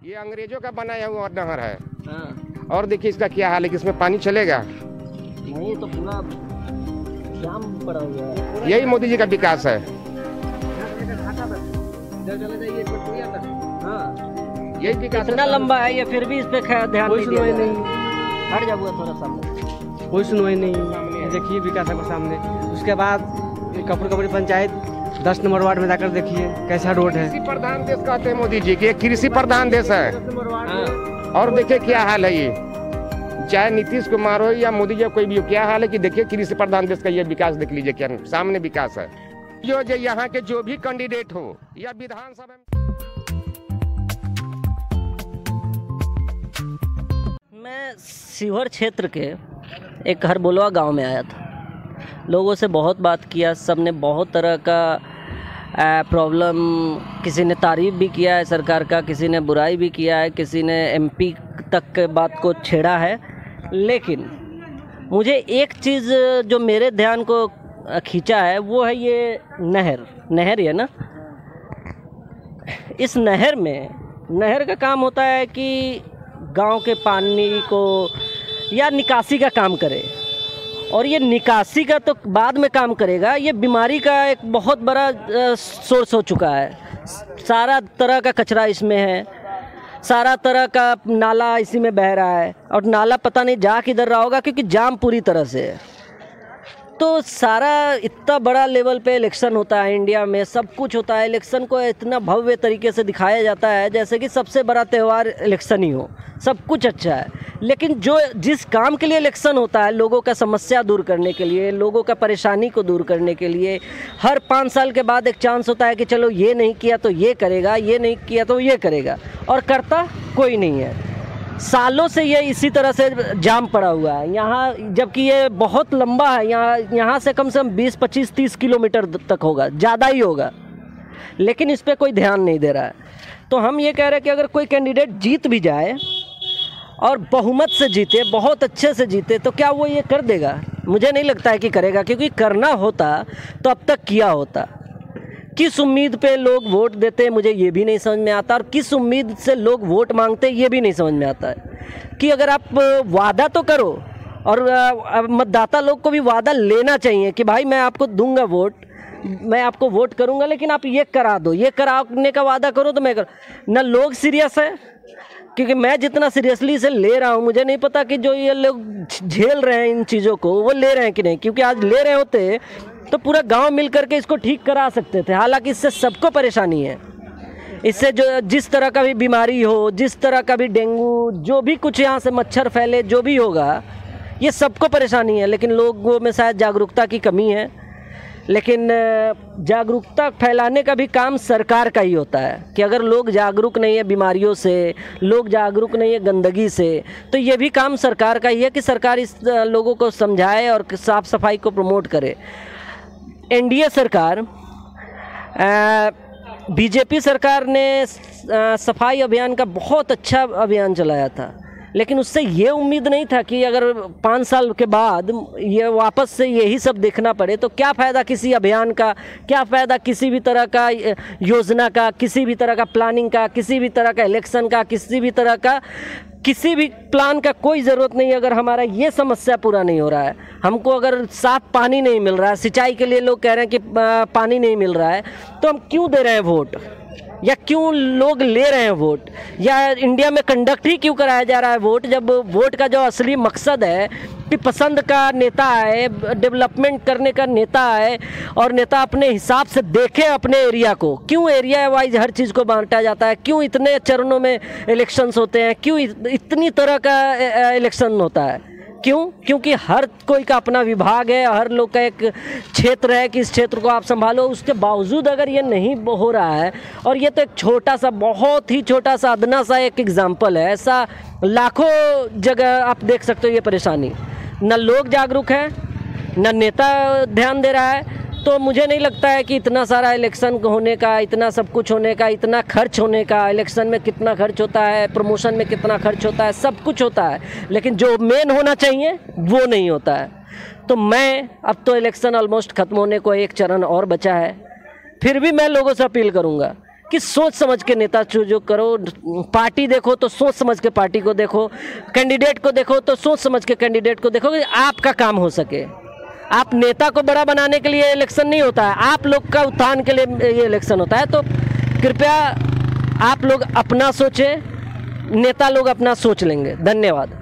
ये अंग्रेजों का बनाया हुआ नहर है। हाँ। और देखिए इसका क्या हाल है कि इसमें पानी चलेगा नहीं, तो पूरा जाम पड़ा हुआ है। यही मोदी जी का विकास है। यही विकास इतना लंबा है ये, फिर भी इस पे ध्यान कोई सुनवाई नहीं। हट जा हुआ थोड़ा सामने। कोई सुनवाई नहीं। देखिए विकास है सामने। उसके बाद कपूरकपड़ी पंचायत 10 नंबर वार्ड में जाकर देखिए कैसा रोड है। कृषि प्रधान देश कहते हैं मोदी जी के, कृषि प्रधान देश है। और देखिए क्या हाल है, ये चाहे नीतीश कुमार हो या मोदी जी कोई भी हो, क्या हाल है कि देखिए कृषि प्रधान देश का ये विकास देख लीजिए, क्या सामने विकास है। जो यहाँ के जो भी कैंडिडेट हो या विधानसभा में। मैं शिवहर क्षेत्र के एक हरबोलवा गांव में आया था। लोगों से बहुत बात किया, सब ने बहुत तरह का प्रॉब्लम, किसी ने तारीफ़ भी किया है सरकार का, किसी ने बुराई भी किया है, किसी ने एमपी तक के बात को छेड़ा है। लेकिन मुझे एक चीज़ जो मेरे ध्यान को खींचा है वो है ये नहर है ना। इस नहर का काम होता है कि गांव के पानी को या निकासी का काम करे, और ये निकासी का तो बाद में काम करेगा। ये बीमारी का एक बहुत बड़ा सोर्स हो चुका है। सारा तरह का कचरा इसमें है, सारा तरह का नाला इसी में बह रहा है, और नाला पता नहीं जा किधर रहा होगा क्योंकि जाम पूरी तरह से है। तो सारा इतना बड़ा लेवल पे इलेक्शन होता है इंडिया में, सब कुछ होता है। इलेक्शन को इतना भव्य तरीके से दिखाया जाता है जैसे कि सबसे बड़ा त्यौहार इलेक्शन ही हो, सब कुछ अच्छा है। लेकिन जिस काम के लिए इलेक्शन होता है, लोगों का समस्या दूर करने के लिए, लोगों का परेशानी को दूर करने के लिए, हर 5 साल के बाद एक चांस होता है कि चलो ये नहीं किया तो ये करेगा, ये नहीं किया तो ये करेगा, और करता कोई नहीं है। सालों से ये इसी तरह से जाम पड़ा हुआ है यहाँ, जबकि ये बहुत लंबा है। यहाँ से कम 20, 25, 30 किलोमीटर तक होगा, ज़्यादा ही होगा, लेकिन इस पर कोई ध्यान नहीं दे रहा है। तो हम ये कह रहे हैं कि अगर कोई कैंडिडेट जीत भी जाए और बहुमत से जीते, बहुत अच्छे से जीते, तो क्या वो ये कर देगा? मुझे नहीं लगता है कि करेगा, क्योंकि करना होता तो अब तक किया होता। किस उम्मीद पे लोग वोट देते मुझे ये भी नहीं समझ में आता, और किस उम्मीद से लोग वोट मांगते ये भी नहीं समझ में आता है। कि अगर आप वादा तो करो, और मतदाता लोग को भी वादा लेना चाहिए कि भाई मैं आपको दूंगा वोट, मैं आपको वोट करूंगा, लेकिन आप ये करा दो, ये कराने का वादा करो तो मैं ना लोग सीरियस है, क्योंकि मैं जितना सीरियसली इसे ले रहा हूँ, मुझे नहीं पता कि जो ये लोग झेल रहे हैं इन चीज़ों को वो ले रहे हैं कि नहीं। क्योंकि आज ले रहे होते तो पूरा गांव मिल करके इसको ठीक करा सकते थे। हालांकि इससे सबको परेशानी है, इससे जो जिस तरह का भी बीमारी हो, जिस तरह का भी डेंगू, जो भी कुछ यहाँ से मच्छर फैले, जो भी होगा, ये सबको परेशानी है। लेकिन लोगों में शायद जागरूकता की कमी है। लेकिन जागरूकता फैलाने का भी काम सरकार का ही होता है कि अगर लोग जागरूक नहीं है बीमारियों से, लोग जागरूक नहीं है गंदगी से, तो ये भी काम सरकार का ही है कि सरकार इस लोगों को समझाए और साफ़ सफाई को प्रमोट करे। एनडीए सरकार, बीजेपी सरकार ने सफाई अभियान का बहुत अच्छा अभियान चलाया था, लेकिन उससे ये उम्मीद नहीं था कि अगर 5 साल के बाद ये वापस से यही सब देखना पड़े तो क्या फ़ायदा किसी अभियान का, क्या फ़ायदा किसी भी तरह का योजना का, किसी भी तरह का प्लानिंग का, किसी भी तरह का इलेक्शन का, किसी भी तरह का किसी भी प्लान का कोई ज़रूरत नहीं अगर हमारा ये समस्या पूरा नहीं हो रहा है। हमको अगर साफ़ पानी नहीं मिल रहा है, सिंचाई के लिए लोग कह रहे हैं कि पानी नहीं मिल रहा है, तो हम क्यों दे रहे हैं वोट, या क्यों लोग ले रहे हैं वोट, या इंडिया में कंडक्ट ही क्यों कराया जा रहा है वोट, जब वोट का जो असली मकसद है कि पसंद का नेता आए, डेवलपमेंट करने का नेता आए, और नेता अपने हिसाब से देखे अपने एरिया को। क्यों एरिया वाइज हर चीज़ को बांटा जाता है, क्यों इतने चरणों में इलेक्शंस होते हैं, क्यों इतनी तरह का इलेक्शन होता है, क्यों? क्योंकि हर कोई का अपना विभाग है, हर लोग का एक क्षेत्र है कि इस क्षेत्र को आप संभालो। उसके बावजूद अगर ये नहीं हो रहा है, और ये तो एक छोटा सा, बहुत ही छोटा सा, अदना सा एक एग्जाम्पल है, ऐसा लाखों जगह आप देख सकते हो ये परेशानी। न लोग जागरूक हैं, न नेता ध्यान दे रहा है। तो मुझे नहीं लगता है कि इतना सारा इलेक्शन होने का, इतना सब कुछ होने का, इतना खर्च होने का, इलेक्शन में कितना खर्च होता है, प्रमोशन में कितना खर्च होता है, सब कुछ होता है, लेकिन जो मेन होना चाहिए वो नहीं होता है। तो मैं, अब तो इलेक्शन ऑलमोस्ट ख़त्म होने को एक चरण और बचा है, फिर भी मैं लोगों से अपील करूंगा कि सोच समझ के नेता जो करो। पार्टी देखो तो सोच समझ के पार्टी को देखो, कैंडिडेट को देखो तो सोच समझ के कैंडिडेट को देखो कि आपका काम हो सके। आप नेता को बड़ा बनाने के लिए इलेक्शन नहीं होता है, आप लोग का उत्थान के लिए ये इलेक्शन होता है। तो कृपया आप लोग अपना सोचें, नेता लोग अपना सोच लेंगे। धन्यवाद।